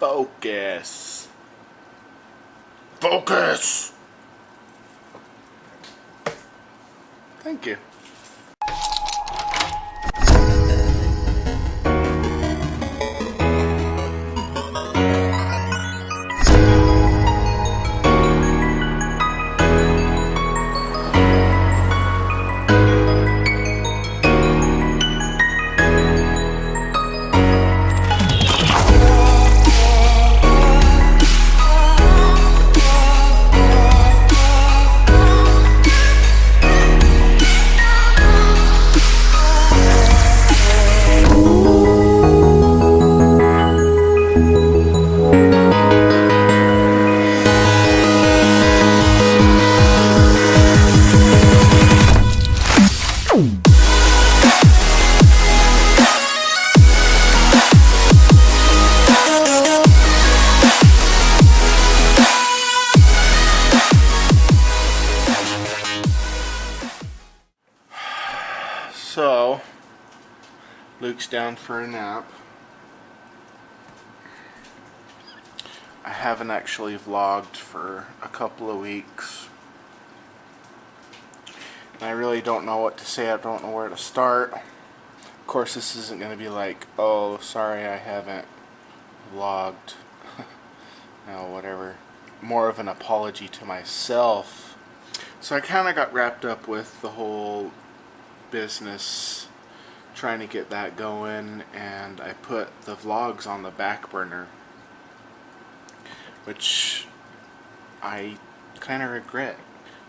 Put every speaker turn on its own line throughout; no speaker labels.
Focus. Focus! Thank you. So, Luke's down for a nap. I haven't actually vlogged for a couple of weeks. And I really don't know what to say. I don't know where to start. Of course, this isn't going to be like, oh, sorry I haven't vlogged. No, whatever. More of an apology to myself. So I kind of got wrapped up with the whole business, trying to get that going, and I put the vlogs on the back burner, which I kind of regret.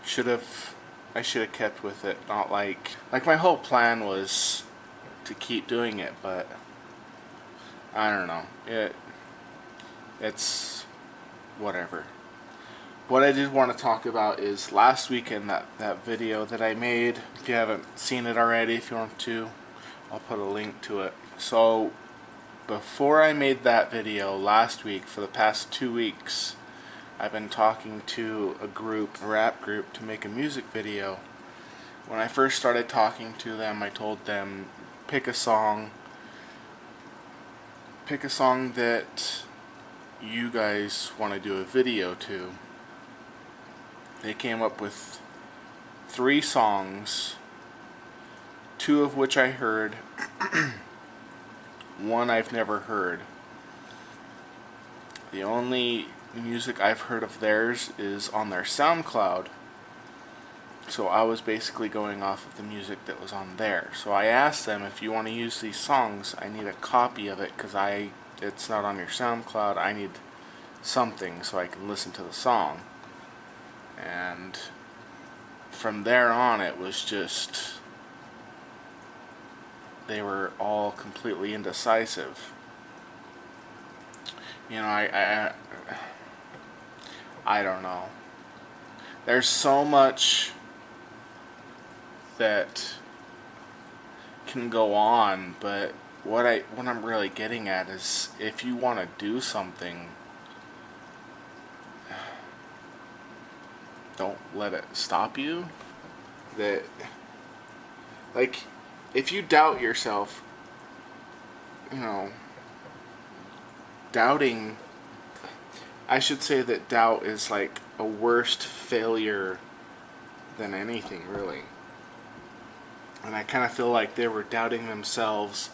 I should have kept with it. Not like my whole plan was to keep doing it, but I don't know. It's whatever. What I did want to talk about is last weekend, that video that I made. If you haven't seen it already, if you want to, I'll put a link to it. So before I made that video last week, for the past 2 weeks, I've been talking to a rap group, to make a music video. When I first started talking to them, I told them, pick a song that you guys want to do a video to. They came up with 3 songs, 2 of which I heard, 1 I've never heard. The only music I've heard of theirs is on their SoundCloud, so I was basically going off of the music that was on there. So I asked them, if you want to use these songs, I need a copy of it, because it's not on your SoundCloud. I need something so I can listen to the song. And from there on, it was just, they were all completely indecisive. You know, I don't know. There's so much that can go on, but what I'm really getting at is, if you want to do something, don't let it stop you. That, like, if you doubt yourself, you know, I should say that doubt is like a worst failure than anything, really. And I kind of feel like they were doubting themselves,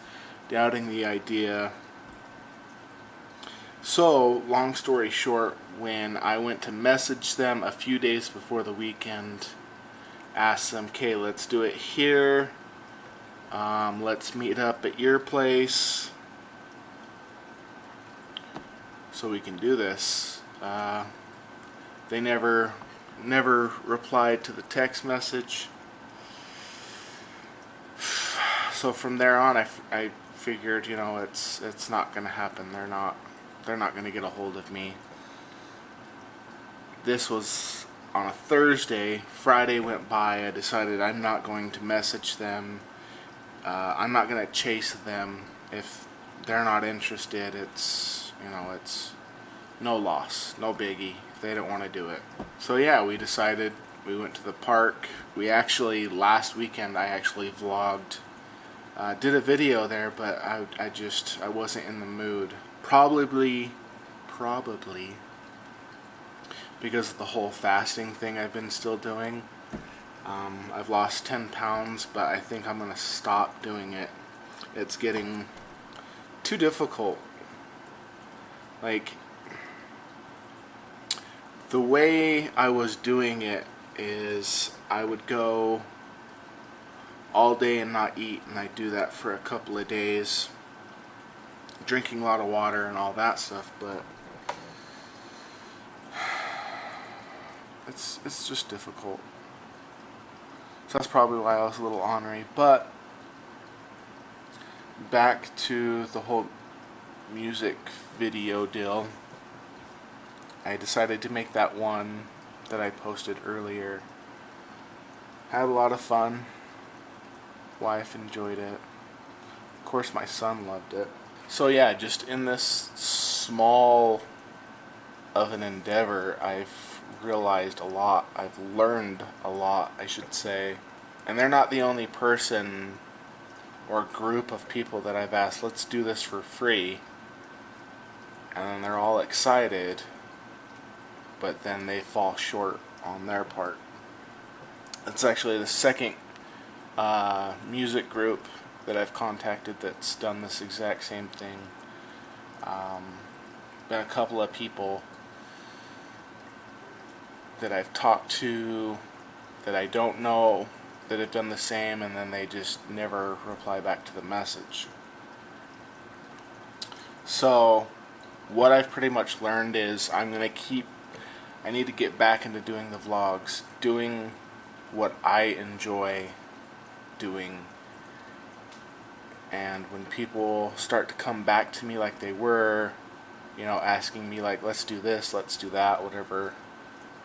doubting the idea. So, long story short, when I went to message them a few days before the weekend, asked them, okay, let's do it here. Let's meet up at your place so we can do this. They never replied to the text message. So from there on, I figured, you know, it's not going to happen. They're not going to get a hold of me. This was on a Thursday. Friday went by. I decided I'm not going to message them. I'm not going to chase them. If they're not interested, it's no loss, no biggie if they don't want to do it. So yeah, we decided. We went to the park. Last weekend I actually vlogged. Did a video there, but I wasn't in the mood. Probably probably, because of the whole fasting thing I've been still doing. I've lost 10 pounds, but I think I'm going to stop doing it. It's getting too difficult. Like, the way I was doing it is I would go all day and not eat, and I'd do that for a couple of days, drinking a lot of water and all that stuff, but it's just difficult. So that's probably why I was a little ornery. But back to the whole music video deal, I decided to make that one that I posted earlier. Had a lot of fun. Wife enjoyed it. Of course my son loved it. So yeah, just in this small of an endeavor, I've realized a lot. I've learned a lot, I should say. And they're not the only person or group of people that I've asked, let's do this for free. And then they're all excited, but then they fall short on their part. It's actually the second music group that I've contacted that's done this exact same thing. Been a couple of people that I've talked to that I don't know that have done the same, and then they just never reply back to the message. So what I've pretty much learned is I need to get back into doing the vlogs, doing what I enjoy doing. And when people start to come back to me like they were, asking me like, let's do this, let's do that, whatever,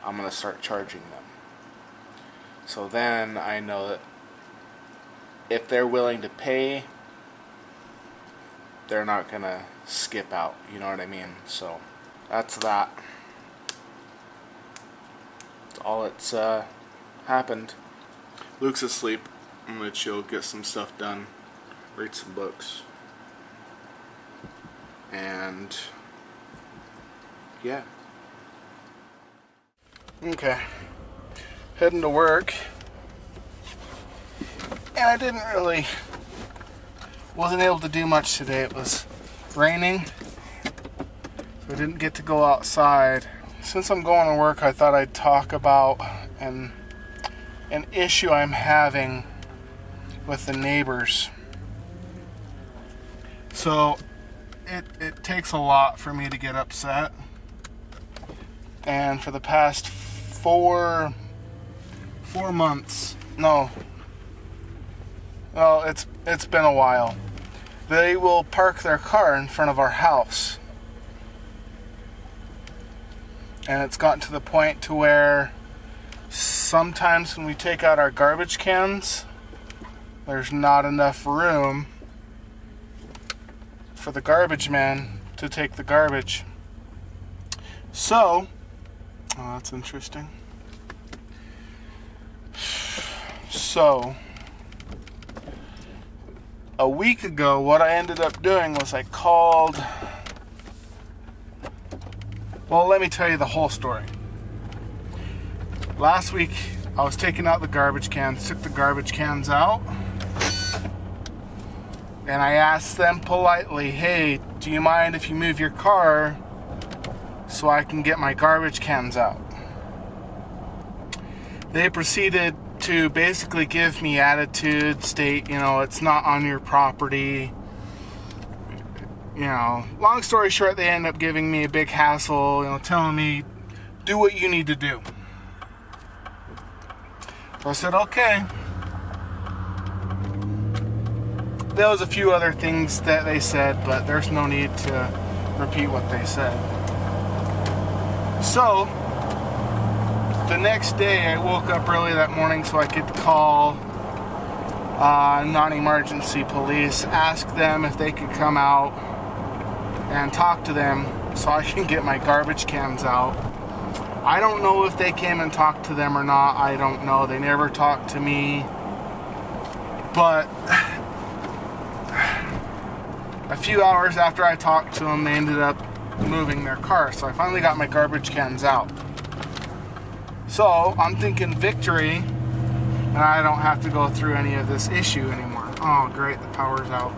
I'm going to start charging them. So then I know that if they're willing to pay, they're not going to skip out, you know what I mean? So that's that. That's all that's happened. Luke's asleep. I'm going to chill, get some stuff done, read some books, and yeah. Okay. Heading to work. And I wasn't able to do much today. It was raining, so I didn't get to go outside. Since I'm going to work, I thought I'd talk about an issue I'm having with the neighbors. So it takes a lot for me to get upset, and for the past 4 months, it's been a while, they will park their car in front of our house, and it's gotten to the point to where sometimes when we take out our garbage cans, there's not enough room for the garbage man to take the garbage. So, that's interesting. So, a week ago, what I ended up doing was I called... Well, let me tell you the whole story. Last week, I was taking out the garbage cans, took the garbage cans out, and I asked them politely, hey, do you mind if you move your car so I can get my garbage cans out? They proceeded to basically give me attitude, state, it's not on your property. Long story short, they end up giving me a big hassle, telling me, do what you need to do. So I said, okay. There was a few other things that they said, but there's no need to repeat what they said. So, the next day I woke up early that morning so I could call non-emergency police, ask them if they could come out and talk to them so I can get my garbage cans out. I don't know if they came and talked to them or not. I don't know. They never talked to me. But a few hours after I talked to them, they ended up moving their car. So I finally got my garbage cans out. So I'm thinking victory, and I don't have to go through any of this issue anymore. Oh great, the power's out.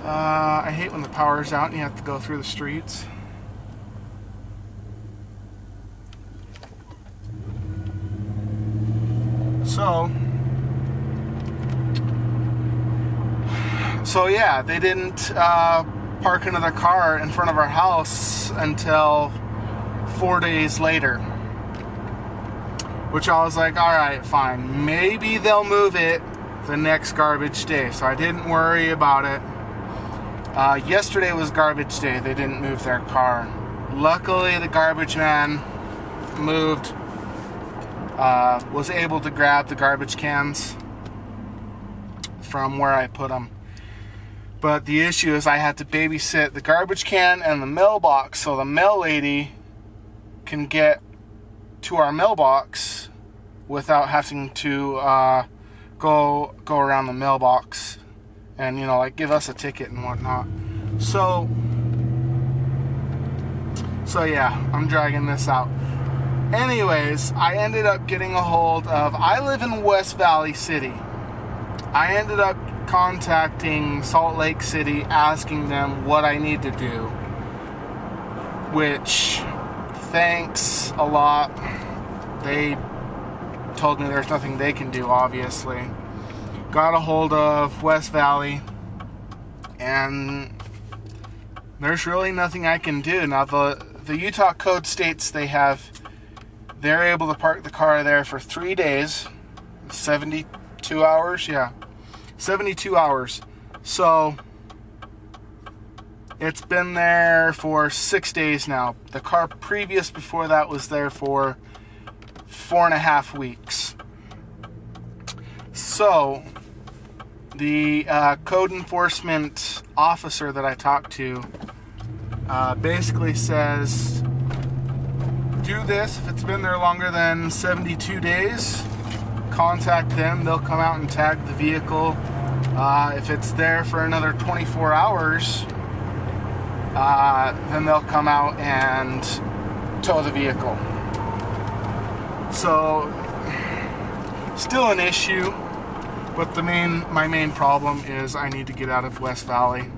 I hate when the power's out and you have to go through the streets. So yeah, they didn't park another car in front of our house until 4 days later. Which I was like, alright, fine. Maybe they'll move it the next garbage day. So I didn't worry about it. Yesterday was garbage day. They didn't move their car. Luckily, the garbage man moved. Was able to grab the garbage cans from where I put them. But the issue is I had to babysit the garbage can and the mailbox so the mail lady can get to our mailbox without having to go around the mailbox and, you know, like give us a ticket and whatnot. So yeah, I'm dragging this out. Anyways, I ended up getting a hold of, I live in West Valley City. I ended up contacting Salt Lake City, asking them what I need to do, which, thanks a lot. They told me there's nothing they can do, obviously. Got a hold of West Valley, and there's really nothing I can do. Now, the Utah code states they're able to park the car there for 3 days, 72 hours, yeah, 72 hours. So it's been there for 6 days now. The car previous before that was there for 4.5 weeks. So the code enforcement officer that I talked to basically says, do this. If it's been there longer than 72 days, contact them. They'll come out and tag the vehicle. If it's there for another 24 hours, then they'll come out and tow the vehicle. So, still an issue, but my main problem is I need to get out of West Valley.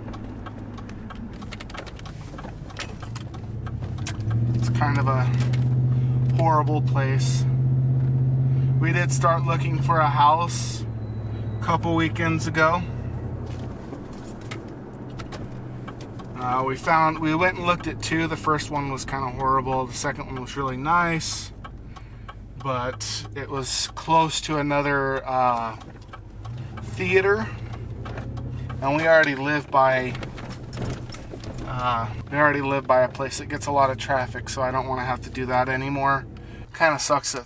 It's kind of a horrible place. We did start looking for a house a couple weekends ago. We went and looked at two. The first one was kind of horrible. The second one was really nice, but it was close to another theater, and we already live by a place that gets a lot of traffic, so I don't want to have to do that anymore. Kind of sucks that,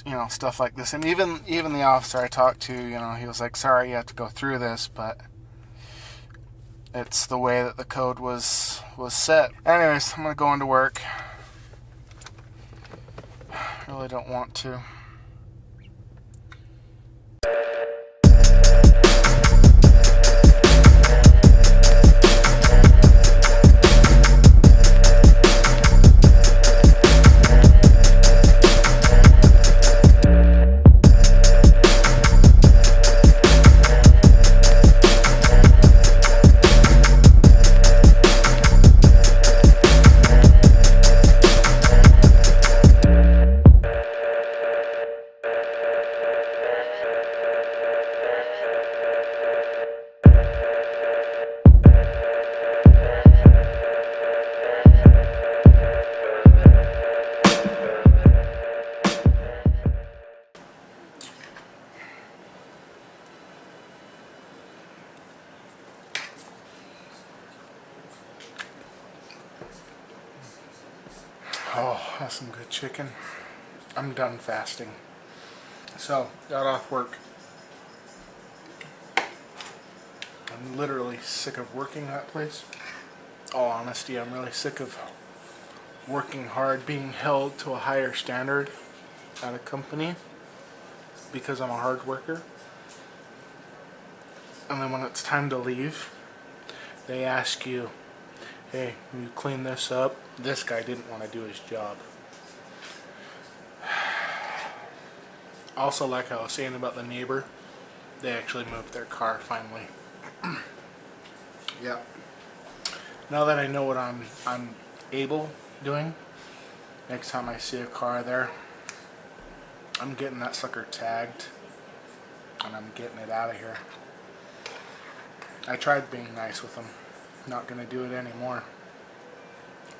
you know, stuff like this. And even the officer I talked to, you know, he was like, sorry you have to go through this, but it's the way that the code was set. Anyways, I'm gonna go into work. Really don't want to. Oh, that's some good chicken. I'm done fasting. So, got off work. I'm literally sick of working that place. All honesty, I'm really sick of working hard, being held to a higher standard at a company because I'm a hard worker. And then when it's time to leave, they ask you, hey, you clean this up. This guy didn't want to do his job. Also, like I was saying about the neighbor, they actually moved their car finally. Yeah. Now that I know what I'm able doing, next time I see a car there, I'm getting that sucker tagged and I'm getting it out of here. I tried being nice with them. Not gonna do it anymore.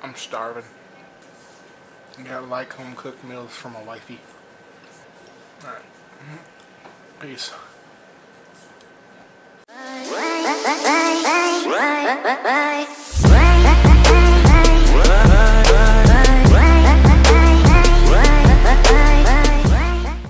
I'm starving. I gotta like home cooked meals for my wifey. Alright. Peace.
Bye.